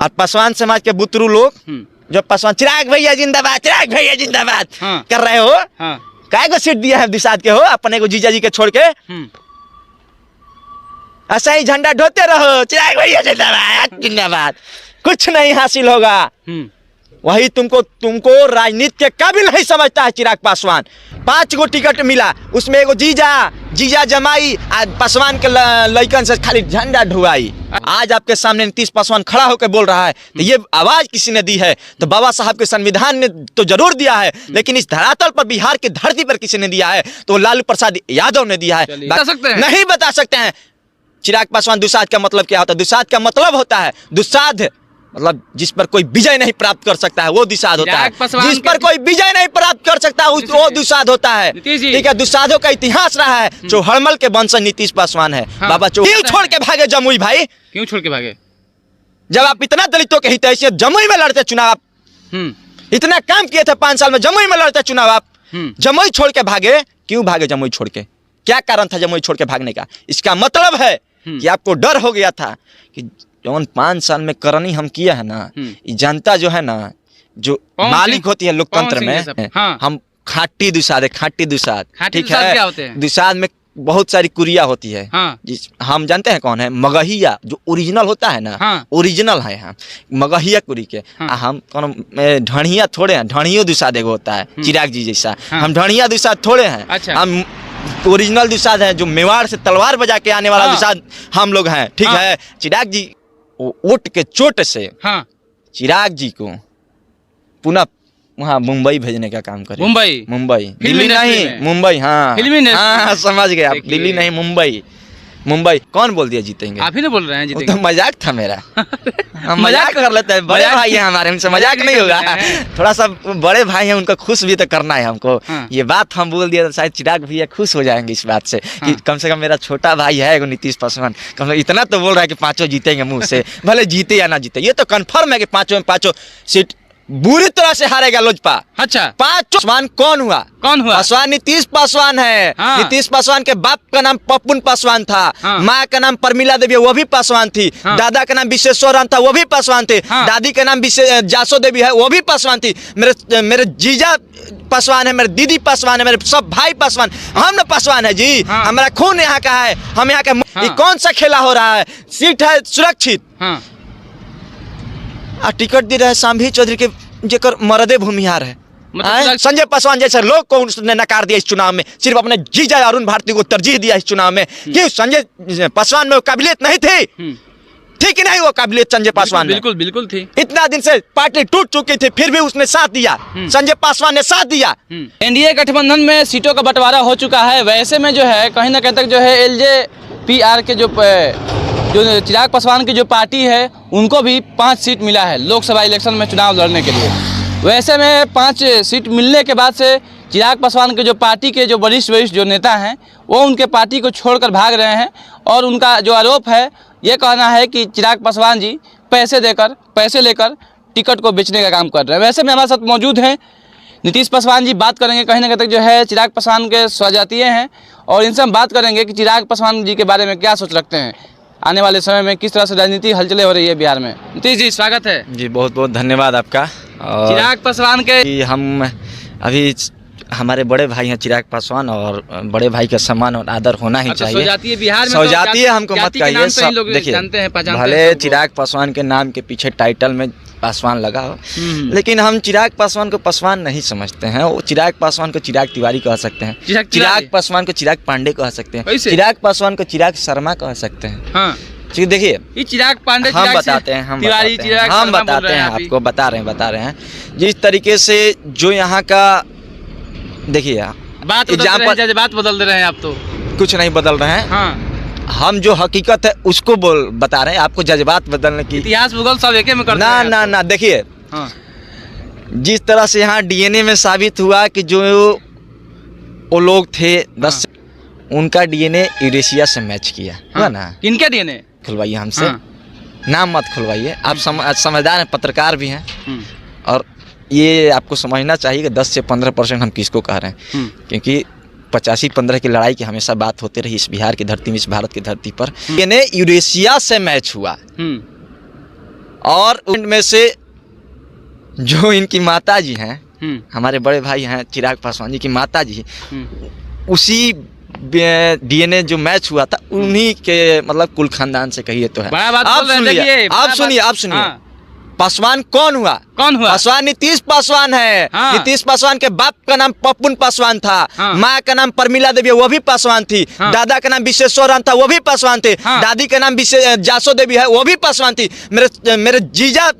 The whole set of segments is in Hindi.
और पासवान समाज के बुतरू लोग जो पासवान चिराग भैया जिंदाबाद कर रहे हो, काय को सीट दिया है दुसाध के हो अपने को जीजा जी के छोड़ के, ऐसा ही झंडा ढोते रहो चिराग भैया जिंदाबाद, कुछ नहीं हासिल होगा। वही तुमको राजनीति के काबिल नहीं समझता है चिराग पासवान। 5 गो टिकट मिला, उसमें एगो जीजा जमाई पासवान के लइकन से खाली झंडा ढुआई। आज आपके सामने नीतीश पासवान खड़ा होकर बोल रहा है तो ये आवाज किसी ने दी है? तो बाबा साहब के संविधान ने तो जरूर दिया है, लेकिन इस धरातल पर बिहार की धरती पर किसी ने दिया है तो लालू प्रसाद यादव ने दिया है। नहीं बता सकते हैं चिराग पासवान दुसाध का मतलब क्या होता है? दुसाध का मतलब होता है, दुसाध मतलब जिस पर कोई विजय नहीं प्राप्त कर सकता है वो दुसाध होता है। जिस पर कोई विजय नहीं प्राप्त कर सकता वो दुसाध होता है। ठीक है, दुसाधों का इतिहास रहा है। चौहड़मल के वंशज नीतीश पासवान है। बाबा क्यों छोड़ के भागे जमुई भाई? क्यों छोड़ के भागे? जब आप इतना दलितों के हित है जमुई में लड़ते चुनाव, इतना काम किए थे 5 साल में, जमुई में लड़ते चुनाव, आप जमुई छोड़ के भागे। क्यों भागे जमुई छोड़ के? क्या कारण था जमुई छोड़ के भागने का? इसका मतलब है कि आपको डर हो गया था कि जौन 5 साल में करनी हम किया है ना, जनता जो है ना, जो मालिक होती है लोकतंत्र में, हम खाटी दुसाध है, खाटी दुसाद। ठीक है, दुसाध में बहुत सारी कुरिया होती है। हम जानते हैं कौन है? मगहिया, जो ओरिजिनल होता है ना, ओरिजिनल है हम मगहिया कुरी के। हम कौन ढणिया थोड़े हैं, ढणियो दुसाध एगो होता है चिराग जी जैसा। हम ढणिया दुसाध थोड़े हैं, हम ओरिजिनल दुसाध है, जो मेवाड़ से तलवार बजा के आने वाला दुसाध हम लोग हैं। ठीक है, चिराग जी वोट के चोट से चिराग जी को पुनः वहाँ मुंबई भेजने का काम करें। मुंबई दिल्ली नहीं, मुंबई। हाँ, समझ गए आप, दिल्ली नहीं मुंबई। कौन बोल दिया जीतेंगे? आप ही ने बोल रहे हैं जीतेंगे। तो मजाक था मेरा। हम मजाक कर लेते हैं, बड़े भाई हैं हमारे, हमसे मजाक नहीं होगा। थोड़ा सा बड़े भाई हैं, उनको खुश भी तो करना है हमको। ये बात हम बोल दिया तो शायद चिराग भैया खुश हो जाएंगे इस बात से कि कम से कम मेरा छोटा भाई है एगो नीतीश पासवान, कम से इतना तो बोल रहा है कि 5 जीतेंगे मुंह से, भले जीते या ना जीते। ये तो कन्फर्म है कि 5 में 5 सीट बुरी तरह से हारेगा लोजपा। अच्छा, 5 पासवान कौन हुआ? पासवान नीतीश पासवान है। नीतीश पासवान के बाप का नाम पप्पुन पासवान था। माँ का नाम परमिला देवी, वो भी पासवान थी। दादा का नाम विश्वेश्वर था, वो भी पासवान थे। दादी का नाम जासो देवी है, वो भी पासवान थी। मेरे जीजा पासवान है, मेरे दीदी पासवान है, मेरे सब भाई पासवान, हम ना पासवान है जी। हमारा खून यहाँ का है, हम यहाँ का। कौन सा खेला हो रहा है? सीट है सुरक्षित, टिकट दे रहे हैं शाम्भी चौधरी के जेकर मरदे भूमिहार है। मतलब संजय पासवान जैसे लोग को उसने नकार दिया इस चुनाव में, सिर्फ अपने जीजा अरुण भारती को तरजीह दिया इस चुनाव में। क्यों? संजय पासवान में वो काबिलियत नहीं थी? ठीक ही नहीं वो काबिलियत संजय पासवान में? बिल्कुल थी। इतना दिन से पार्टी टूट चुकी थी, फिर भी उसने साथ दिया, संजय पासवान ने साथ दिया। एनडीए गठबंधन में सीटों का बंटवारा हो चुका है। वैसे में जो है कहीं ना कहीं तक जो है LJPR के जो चिराग पासवान की जो पार्टी है उनको भी 5 सीट मिला है लोकसभा इलेक्शन में चुनाव लड़ने के लिए। वैसे में 5 सीट मिलने के बाद से चिराग पासवान के जो पार्टी के जो वरिष्ठ जो नेता हैं वो उनके पार्टी को छोड़कर भाग रहे हैं। और उनका जो आरोप है, ये कहना है कि चिराग पासवान जी पैसे लेकर टिकट को बेचने का काम कर रहे हैं। वैसे में हमारे साथ मौजूद हैं नीतीश पासवान जी, बात करेंगे कहीं ना कहीं तक जो है चिराग पासवान के स्वजातीय हैं और इनसे हम बात करेंगे कि चिराग पासवान जी के बारे में क्या सोच रखते हैं, आने वाले समय में किस तरह से राजनीति हलचलें हो रही है बिहार में। नीतीश जी स्वागत है जी, बहुत बहुत धन्यवाद आपका। चिराग पासवान के हम अभी हमारे बड़े भाई हैं चिराग पासवान, और बड़े भाई का सम्मान और आदर होना ही चाहिए। स्वजातीय बिहार में स्वजातीय हमको मत कहिए। देखिए, भले चिराग पासवान के नाम के पीछे टाइटल में पासवान लगा हो, लेकिन हम चिराग पासवान को पासवान नहीं समझते हैं। वो चिराग पासवान को चिराग तिवारी कह सकते हैं, चिराग पासवान को चिराग पांडे कह सकते हैं, चिराग पासवान को चिराग शर्मा कह सकते हैं। देखिए, ये चिराग पांडे हम बताते हैं, आपको बता रहे हैं जिस तरीके से जो यहाँ का, देखिए बात बदल दे रहे हैं आप, तो कुछ नहीं बदल रहे हैं। हम जो हकीकत है उसको बता रहे हैं, आपको जज्बात बदलने की, इतिहास भूगोल सब एक में करते हैं। ना देखिए, जिस तरह से यहाँ DNA में साबित हुआ कि जो वो लोग थे 10, उनका DNA यूरेशिया से मैच किया हुआ ना। किनका DNA? खुलवाइए हमसे, नाम मत खुलवाइए। आप समझदार हैं, पत्रकार भी हैं, और ये आपको समझना चाहिए कि 10 से 15% हम किसको कह रहे हैं, क्योंकि 85-15 की लड़ाई की हमेशा बात होती रही इस बिहार की धरती में, इस भारत की धरती पर। ये यूरेशिया से मैच हुआ और उनमें से जो इनकी माता जी हैं, हमारे बड़े भाई हैं चिराग पासवान जी की माता जी, उसी डीएनए जो मैच हुआ था उन्हीं के मतलब कुल खानदान से कहिए तो है। आप सुनिए पासवान कौन हुआ? पासवान नीतीश पासवान है। हाँ। नीतीश पासवान के बाप का नाम पप्पुन पासवान था। हाँ। माँ का नाम परमिला देवी, वो भी पासवान थी। हाँ। दादा का नाम विश्वेश्वर था, वो भी पासवान थे। हाँ। दादी का नाम जासो देवी है, वो भी पासवान थी। मेरे जीजा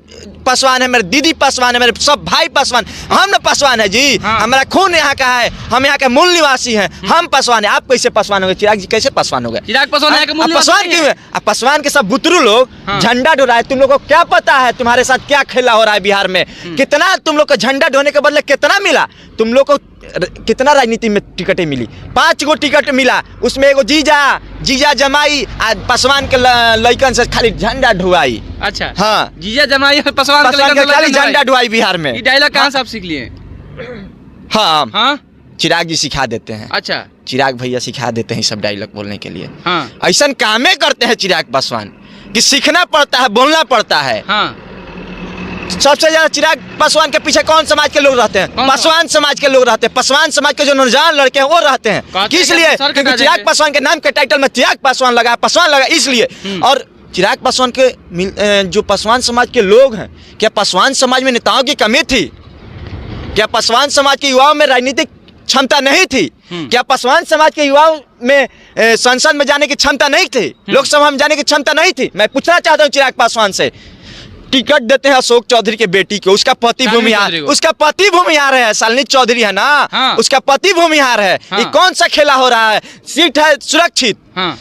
पासवान है, मेरे दीदी पासवान है, मेरे सब भाई पासवान, हम ना पासवान है जी। हाँ। हमारा खून यहाँ का है, हम यहाँ के मूल निवासी हैं, हम पासवान है। आप कैसे पासवान हो गए? चिराग जी कैसे पासवान हो गए? चिराग पासवान है पासवान क्यों है? पासवान के सब बुतरू लोग हाँ। झंडा ढो रहा है। तुम लोग को क्या पता है तुम्हारे साथ क्या खेला हो रहा है बिहार में? कितना तुम लोग को झंडा ढोने के बदले कितना मिला? तुम लोग को कितना राजनीति में टिकटें मिली? 5 गो टिकट मिला, उसमें एगो जीजा जमाई पासवान के लइकन से खाली झंडा ढुआई। अच्छा हाँ, जीजा जमाई पासवान के खाली झंडा ढुआई बिहार में। ये डायलॉग कहाँ से आप सीख लिए? हाँ, चिराग जी सिखा देते हैं। अच्छा, चिराग भैया सिखा देते हैं सब डायलॉग बोलने के लिए। हाँ। ऐसा कामें करते हैं चिराग पासवान कि सीखना पड़ता है, बोलना पड़ता है। हाँ। सबसे ज्यादा चिराग पासवान के पीछे कौन समाज के लोग रहते हैं? पासवान समाज के लोग रहते हैं। पासवान समाज के जो नौजवान लड़के हैं वो रहते हैं। किस लिए? क्योंकि चिराग पासवान के नाम के टाइटल में चिराग पासवान लगा, पासवान लगा इसलिए। और चिराग पासवान के जो पासवान समाज के लोग हैं, क्या पासवान समाज में नेताओं की कमी थी? क्या पासवान समाज के युवाओं में राजनीतिक क्षमता नहीं थी? क्या पासवान समाज के युवाओं में संसद में जाने की क्षमता नहीं थी? लोकसभा में जाने की क्षमता नहीं थी? मैं पूछना चाहता हूँ चिराग पासवान से। टिकट देते हैं अशोक चौधरी के बेटी को, उसका पति भूमिहार है, शालिनी चौधरी है ना। हाँ। उसका पति भूमिहार है। हाँ। ये कौन सा खेला हो रहा है? सीट है सुरक्षित। हाँ।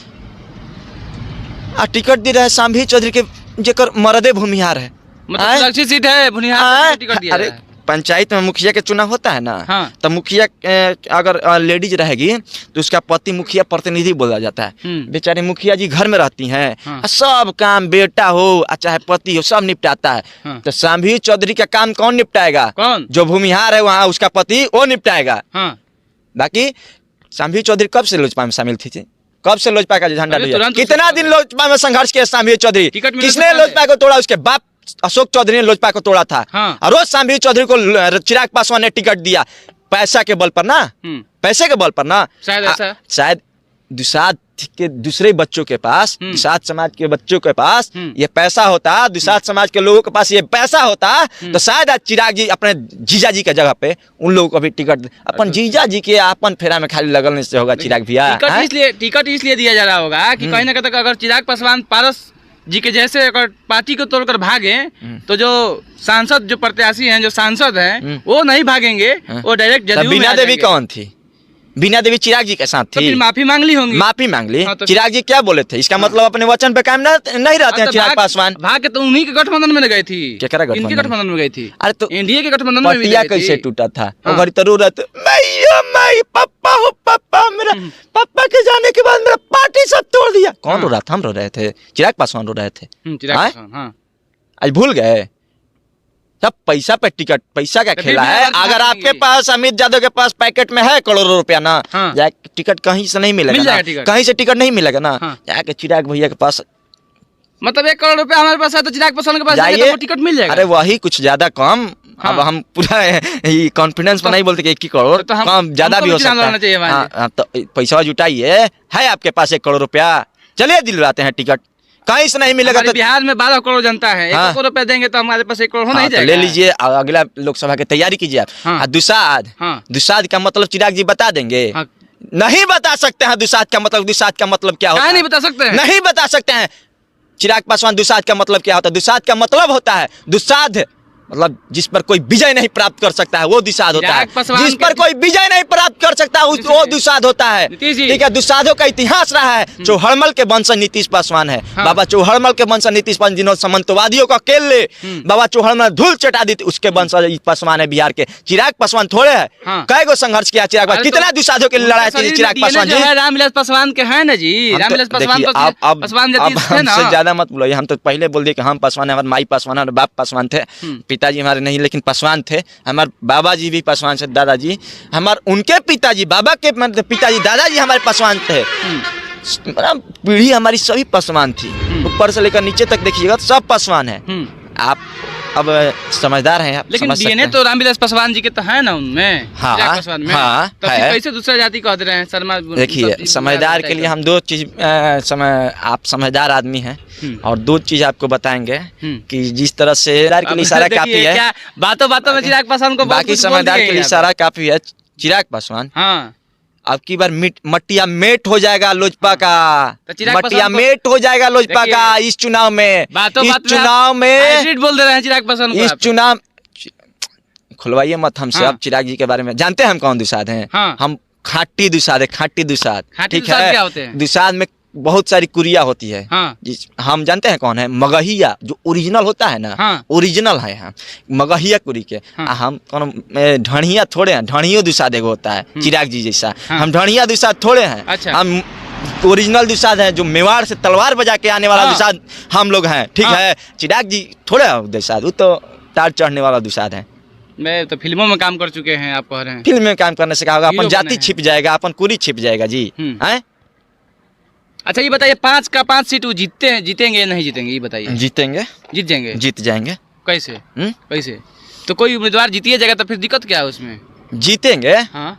टिकट दे रहा है शाम्भी चौधरी के जेकर मर्दे भूमिहार है। मतलब सुरक्षित सीट है, भूमिहार टिकट दिया है। पंचायत में मुखिया के चुनाव होता है ना। हाँ। तो मुखिया अगर लेडीज रहेगी तो उसका पति मुखिया प्रतिनिधि बोला जाता है। बेचारे मुखिया जी घर में रहती हैं। हाँ। सब काम बेटा हो चाहे पति हो सब निपटाता है। हाँ। तो शाम्भी चौधरी का काम कौन निपटाएगा? कौन? जो भूमिहार है वहाँ उसका पति वो निपटाएगा। हाँ। बाकी शाम्भी चौधरी कब से लोजपा में शामिल थी? कब से लोजपा का झंडा लिया? कितना दिन लोजपा में संघर्ष किया शाम्भी चौधरी? किसने लोजपा को तोड़ा? उसके बाप अशोक चौधरी ने लोजपा को तोड़ा था। हाँ। और रोज शाम्भी चौधरी को चिराग पासवान ने टिकट दिया पैसा के बल पर ना। पैसे के बल पर ना। शायद दुसाध के दूसरे बच्चों के पास, दुसाध समाज के बच्चों के पास ये पैसा होता, दुसाध समाज के लोगों के पास ये पैसा होता तो शायद आज चिराग जी अपने जीजा जी के जगह पे उन लोगों को भी टिकट, अपन जीजा जी के अपन फेरा में खाली लगने से होगा चिराग भैया। टिकट इसलिए दिया जा रहा होगा कि कहीं ना कहीं अगर चिराग पासवान पारस जी के जैसे अगर पार्टी को तोड़कर भागे तो जो सांसद जो प्रत्याशी हैं, जो सांसद हैं, वो नहीं भागेंगे, वो डायरेक्ट जदयू में बीना देवी कौन थी? बीना देवी चिराग जी के साथ थी। तो फिर माफी मांग ली होंगी। माफी मांग ली। हाँ, तो चिराग जी क्या बोले थे? इसका मतलब अपने वचन पे कायम नहीं रहते हैं चिराग पासवान। भाग के तो उन्हीं के गठबंधन में गई थी। इनके गठबंधन में गई थी। अरे तो एनडीए के गठबंधन में पटिया कैसे टूटा था? वो घड़ी तो रो रहे थे, पापा हो पापा, मेरा पापा के जाने के बाद मेरा पार्टी सब तोड़ दिया। कौन रो रहा था? हम रो रहे थे, चिराग पासवान रो रहे थे। आज भूल गए? सब पैसा पे टिकट, पैसा का खेला है। अगर आपके पास अमित यादव के पास पैकेट में है करोड़ों रुपया ना, टिकट कहीं से नहीं मिलेगा, कहीं से टिकट नहीं मिलेगा ना, जाके चिराग भैया के पास, मतलब 1 करोड़ रुपया हमारे पास है तो चिराग पासवान के पास जाइए तो टिकट मिल जाएगा। अरे वही कुछ ज्यादा कम। अब हम पूरा कॉन्फिडेंस में नहीं बोलते कि 1 करोड़, कम ज्यादा भी हो सकता है। तो पैसा जुटाइए, है आपके पास 1 करोड़ रुपया, चलिए दिलवाते हैं टिकट। कहीं से नहीं मिलेगा तो बिहार में 12 करोड़ जनता है, 1 करोड़ रुपया देंगे तो हमारे पास 1 करोड़ होना ही जाएगा। ले लीजिए, अगला लोकसभा की तैयारी कीजिए आप। दुसाध का मतलब चिराग जी बता देंगे? नहीं बता सकते हैं। दुसाध का मतलब क्या होता है? नहीं बता सकते हैं। नहीं बता सकते हैं। चिराग पासवान दुसाध का मतलब क्या होता है? दुसाध का मतलब होता है, दुसाध मतलब जिस पर कोई विजय नहीं प्राप्त कर सकता है वो दुसाध होता है। जिस पर कोई विजय नहीं प्राप्त कर सकता वो दुसाध होता है। ठीक है, दुसाधों का इतिहास रहा है। चौहड़मल के वंशज नीतीश पासवान है। बाबा चौहड़मल के वंशज नीतीश पासवान, जिन्होंने सामंतवादियों का खेल ले बाबा चौहड़मल धूल चटा दी थी, उसके वंशज पासवान है बिहार के। चिराग पासवान थोड़े है। कई गो संघर्ष किया चिराग पासवान, कितना दुसाधों की लड़ाई थी चिराग पासवान जी। रामविलास पासवान के है ना जी, रामविलास पासवान हमसे ज्यादा मत बोलो। हम तो पहले बोल दिए कि हम पासवान है, हमारे माई पासवान है, बाप पासवान थे, पिताजी हमारे नहीं लेकिन पासवान थे। हमारे बाबा जी भी पासवान से, दादाजी हमारे, उनके पिताजी, बाबा के पिताजी, दादाजी हमारे पासवान थे। पीढ़ी हमारी सभी पासवान थी, ऊपर से लेकर नीचे तक देखिएगा तो सब पासवान है। आप अब समझदार हैं, आप लेकिन समझ सकते डीएनए हैं। तो रामविलास पासवान जी के तो है ना उनमें, हाँ, चिराग पासवान में। हाँ, तो फिर है। कैसे दूसरा जाति कह दे रहे हैं शर्मा? देखिए, समझदार के लिए हम दो चीज आप समझदार आदमी हैं और दो चीज आपको बताएंगे कि जिस तरह से समझदार के लिए सारा काफी है, क्या बातों बातों में चिराग पासवान को बहुत बाकी कुछ बोल समझदार दिए के लिए यहाँ पे। सारा काफी है। चिराग पासवान हाँ, अब की बार मटिया मेट हो जाएगा लोजपा का, तो चिराग मटिया पासवान को- मेट हो जाएगा लोजपा देखिए, का इस चुनाव में। बातों इस बात में चुनाव में हाइब्रिड बोल दे रहे हैं चिराग पासवान को इस आप। चुनाव खुलवाइए मत हमसे। हाँ। अब चिराग जी के बारे में जानते हैं हम कौन दुसाद हैं? हाँ। हम खाटी दुसाद है, खाटी दुसाद। खाटी ठीक दुसाद है, क्या होते हैं? दुसाद में बहुत सारी कुरिया होती है। हाँ। हम जानते हैं कौन है? मगहिया, जो ओरिजिनल होता है ना, हाँ। ओरिजिनल है हम मगहिया कुरी के। हाँ। हम कौन ढणिया थोड़े हैं, ढणियो दुसाद एगो होता है चिराग जी जैसा। हाँ। हम ढणिया दुसाद थोड़े हैं। अच्छा। हम ओरिजिनल दुसाद है, जो मेवाड़ से तलवार बजा के आने वाला हाँ। दुसाद हम लोग हैं। ठीक हाँ। है, चिराग जी थोड़े दुसाद, वो तो तार चढ़ने वाला दुसाद है। मैं तो फिल्मों में काम कर चुके हैं, आप कह रहे हैं। फिल्म में काम करने से क्या होगा? हीरो अपन जाति बने हैं। छिप जाएगा, अपन कुरी छिप जाएगा जी। हैं? अच्छा ये बताइए, 5 का 5 सीट वो जीतेंगे या नहीं जीतेंगे, ये बताइए। जीतेंगे, जीत जाएंगे? जीत जाएंगे। कैसे? हम्म? कैसे? तो कोई उम्मीदवार जीतिए जाएगा तो फिर दिक्कत क्या है उसमें? जीतेंगे। हाँ,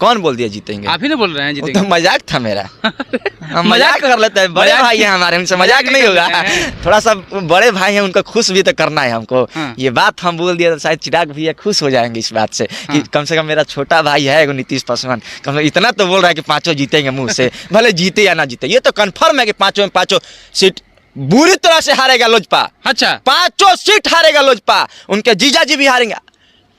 कौन बोल दिया जीतेंगे? आप ही ना बोल रहे हैं वो जीतेंगे। तो मजाक था मेरा। हम मजाक मजाक कर लेते हैं, बड़े मजाक भाई हैं हमारे, हमसे मजाक नहीं कर होगा। लेते हैं। थोड़ा सा बड़े भाई हैं, उनको खुश भी तो करना है हमको। हाँ। ये बात हम बोल दिया तो शायद चिराग भैया खुश हो जाएंगे इस बात से कि हाँ। कम से कम मेरा छोटा भाई है एगो नीतीश पासवान, कम से कम इतना तो बोल रहा है कि पांचों जीतेंगे मुंह से। भले जीते या ना जीते, ये तो कन्फर्म है कि पांचों में पांचों सीट बुरी तरह से हारेगा लोजपा। अच्छा, 5 सीट हारेगा लोजपा। उनके जीजा जी भी हारेंगे।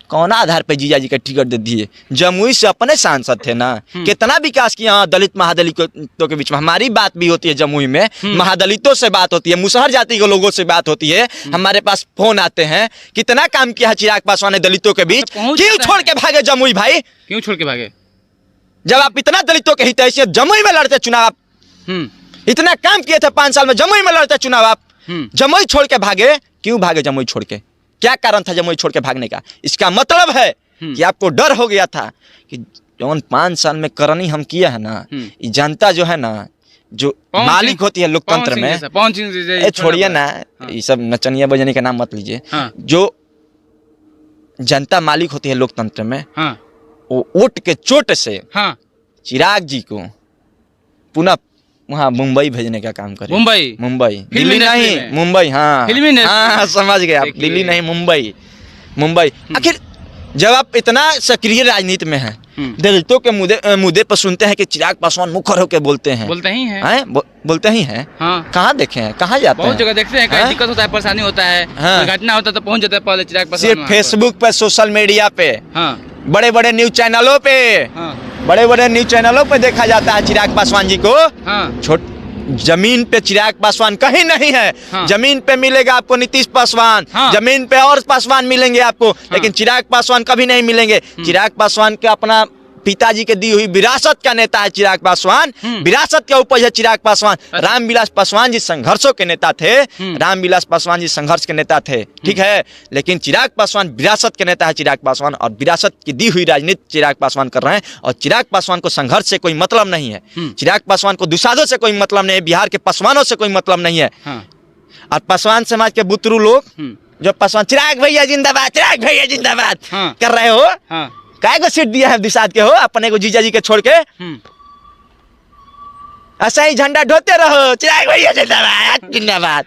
कौन आधार पे जीजा जी का टिकट दे दिए? जमुई से अपने सांसद थे ना, कितना विकास किया दलित महादलितों के बीच में। हमारी बात भी होती है जमुई में, महादलितों से बात होती है, मुसहर जाति के लोगों से बात होती है। हमारे पास फोन आते हैं। कितना काम किया है चिराग पासवान ने दलितों के बीच। तो पहुंच क्यों जाता छोड़ है। के भागे जमुई भाई? क्यों छोड़ के भागे? जब आप इतना दलितों के हितैषियत जमुई में लड़ते चुनाव, आप इतना काम किए थे 5 साल में, जमुई में लड़ते चुनाव, आप जमुई छोड़ के भागे। क्यों भागे जमुई छोड़ के? क्या कारण था जमुई छोड़ के भागने का? इसका मतलब है कि आपको डर हो गया था कि जौन 5 साल में करनी हम किया है ना, ये जनता जो है ना, जो मालिक होती है लोकतंत्र में, ए छोड़िए ना, ये सब नचनिया बजने का नाम मत लीजिए। हाँ। जो जनता मालिक होती है लोकतंत्र में, हाँ, वो वोट के चोट से हाँ, चिराग जी को पुनः वहाँ मुंबई भेजने का काम करे। मुंबई? मुंबई, फिल्मी दिल्ली इंडस्ट्री नहीं, में? मुंबई। हाँ, फिल्मी इंडस्ट्री हाँ, में? समझ गए आप। देखिए। दिल्ली नहीं, मुंबई। मुंबई आखिर जब आप इतना सक्रिय राजनीति में हैं, दलितों के मुद्दे पर सुनते हैं कि चिराग पासवान मुखर होकर बोलते हैं। बोलते ही हैं। बोलते ही हैं। हाँ, कहाँ देखे हैं? कहाँ जाते हैं? बहुत जगह देखते हैं, कहीं हाँ? दिक्कत होता है, परेशानी होता है, हाँ। कोई घटना होता है तो पहुंच जाता है पहले चिराग पासवान सिर्फ वहाँ पर। फेसबुक पे, सोशल मीडिया पे, हाँ, बड़े बड़े न्यूज चैनलों पे, हाँ, बड़े बड़े न्यूज चैनलों पे देखा जाता है चिराग पासवान जी को। हाँ, जमीन पे चिराग पासवान कहीं नहीं है। हाँ। जमीन पे मिलेगा आपको नीतीश पासवान, हाँ। जमीन पे और पासवान मिलेंगे आपको, लेकिन चिराग पासवान कभी नहीं मिलेंगे। चिराग पासवान का अपना पिताजी के दी हुई विरासत का नेता है चिराग पासवान। विरासत का उपज है चिराग पासवान। रामविलास पासवान जी संघर्षों के नेता थे। रामविलास पासवान जी संघर्ष के नेता थे, ठीक है, लेकिन चिराग पासवान विरासत के नेता है चिराग पासवान, और विरासत की दी हुई राजनीति चिराग पासवान कर रहे हैं। और चिराग पासवान को संघर्ष से कोई मतलब नहीं है। चिराग पासवान को दुसाधों से कोई मतलब नहीं है, बिहार के पासवानों से कोई मतलब नहीं है। हाँ, और पासवान समाज के बुतरू लोग जो पासवान चिराग भैया जिंदाबाद, चिराग भैया जिंदाबाद हाँ। कर रहे हो, हाँ, काय को सीट दिया है दुसाध के हो अपने को जीजा जी के छोड़ के? ऐसा ही झंडा ढोते रहो, चिराग भैया जिंदाबाद जिंदाबाद,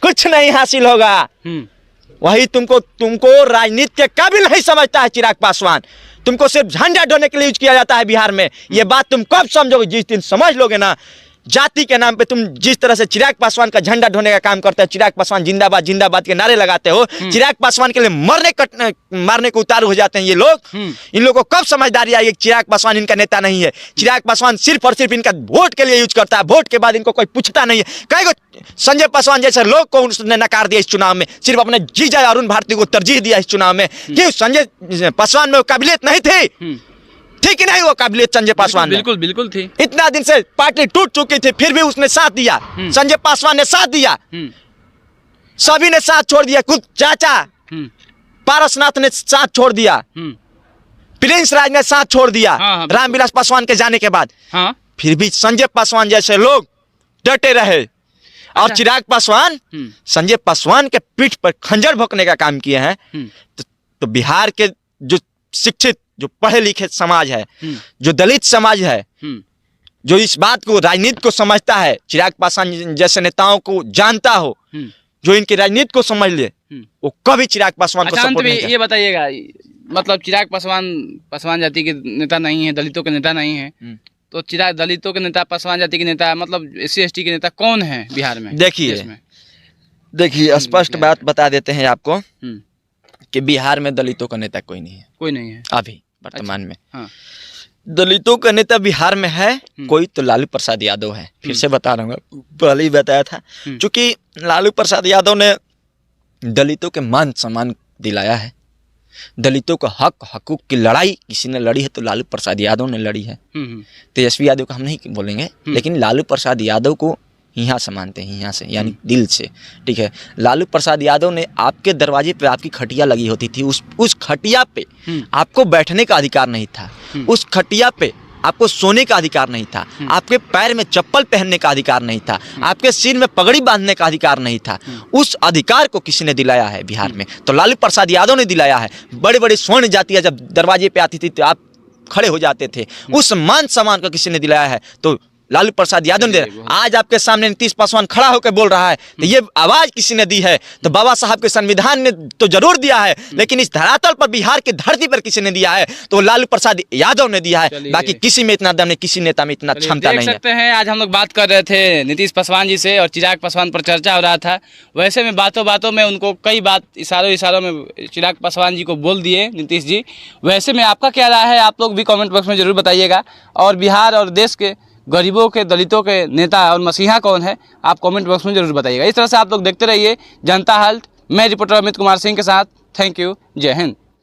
कुछ नहीं हासिल होगा। वही तुमको राजनीति के काबिल नहीं समझता है चिराग पासवान। तुमको सिर्फ झंडा ढोने के लिए यूज किया जाता है बिहार में। ये बात तुम कब समझोगे? जिस दिन समझ लोगे ना, जाति के नाम पे तुम जिस तरह से चिराग पासवान का झंडा ढोने का काम करते हो, चिराग पासवान जिंदाबाद जिंदाबाद के नारे लगाते हो, चिराग पासवान के लिए मारने को उतारू हो जाते हैं ये लोग। इन लोगों को कब समझदारी आई कि चिराग पासवान इनका नेता नहीं है? चिराग पासवान सिर्फ और सिर्फ इनका वोट के लिए यूज करता है। वोट के बाद इनको कोई पूछता नहीं है। कई को संजय पासवान जैसे लोग को उसने नकार दिया इस चुनाव में, सिर्फ अपने जीजा अरुण भारती को तरजीह दिया इस चुनाव में। क्यों? संजय पासवान में वो काबिलियत नहीं थी? थी कि नहीं वो काबिलियत संजय पासवान में? बिल्कुल बिल्कुल थी। इतना दिन से पार्टी टूट चुकी थी, फिर भी उसने साथ दिया। संजय पासवान ने साथ दिया, सभी ने साथ छोड़ दिया। खुद चाचा पारसनाथ ने साथ छोड़ दिया, प्रिंस राज ने साथ छोड़ दिया। हाँ, रामविलास पासवान के जाने के बाद हाँ, फिर भी संजय पासवान जैसे लोग डटे रहे। और चिराग पासवान संजय पासवान के पीठ पर खंजर भोंकने का काम किए हैं। तो बिहार के जो शिक्षित, जो पढ़े लिखे समाज है, जो दलित समाज है, जो इस बात को, राजनीति को समझता है, चिराग पासवान जैसे नेताओं को जानता हो, जो इनकी राजनीति को समझ ले, वो कभी चिराग पासवान को सपोर्ट नहीं करेगा। ये बताइएगा, मतलब चिराग पासवान जाति के नेता नहीं है, दलितों के नेता नहीं है, तो चिराग दलितों के नेता, पासवान जाति के नेता, मतलब SC/ST के नेता कौन है बिहार में? देखिए स्पष्ट बात बता देते हैं आपको कि बिहार में दलितों का नेता कोई नहीं है अभी वर्तमान में। हाँ। दलितों का नेता बिहार में है कोई तो लालू प्रसाद यादव है। फिर से बता रहा हूँ, पहले ही बताया था, क्योंकि लालू प्रसाद यादव ने दलितों के मान सम्मान दिलाया है। दलितों का हक हकूक की लड़ाई किसी ने लड़ी है तो लालू प्रसाद यादव ने लड़ी है। तेजस्वी यादव को हम नहीं बोलेंगे, लेकिन लालू प्रसाद यादव को यहाँ से मानते हैं, यहाँ से यानी दिल से, ठीक है। लालू प्रसाद यादव ने आपके दरवाजे पे आपकी खटिया लगी होती थी, उस खटिया पे आपको बैठने का अधिकार नहीं था, उस खटिया पे आपको सोने का अधिकार नहीं था, आपके पैर में चप्पल पहनने का अधिकार नहीं था, आपके सिर में पगड़ी बांधने का अधिकार नहीं था। उस अधिकार को किसी ने दिलाया है बिहार में, तो लालू प्रसाद यादव ने दिलाया है। बड़े बड़े स्वर्ण जातियाँ जब दरवाजे पे आती थी तो आप खड़े हो जाते थे, उस मान सम्मान को किसी ने दिलाया है तो लालू प्रसाद यादव ने। आज आपके सामने नीतीश पासवान खड़ा होकर बोल रहा है तो ये आवाज किसी ने दी है, तो बाबा साहब के संविधान ने तो जरूर दिया है, लेकिन इस धरातल पर, बिहार की धरती पर किसी ने दिया है तो लालू प्रसाद यादव ने दिया है। बाकी किसी में इतना दम नहीं, किसी नेता में इतना क्षमता नहीं है। सकते हैं आज हम लोग बात कर रहे थे नीतीश पासवान जी से और चिराग पासवान पर चर्चा हो रहा था। वैसे में बातों बातों में उनको कई बात इशारों में चिराग पासवान जी को बोल दिए नीतीश जी। वैसे में आपका क्या राय है, आप लोग भी कमेंट बॉक्स में जरूर बताइएगा। और बिहार और देश के गरीबों के, दलितों के नेता और मसीहा कौन है, आप कमेंट बॉक्स में जरूर बताइएगा। इस तरह से आप लोग देखते रहिए जनता हाल। मैं रिपोर्टर अमित कुमार सिंह के साथ। Thank you. जय हिंद।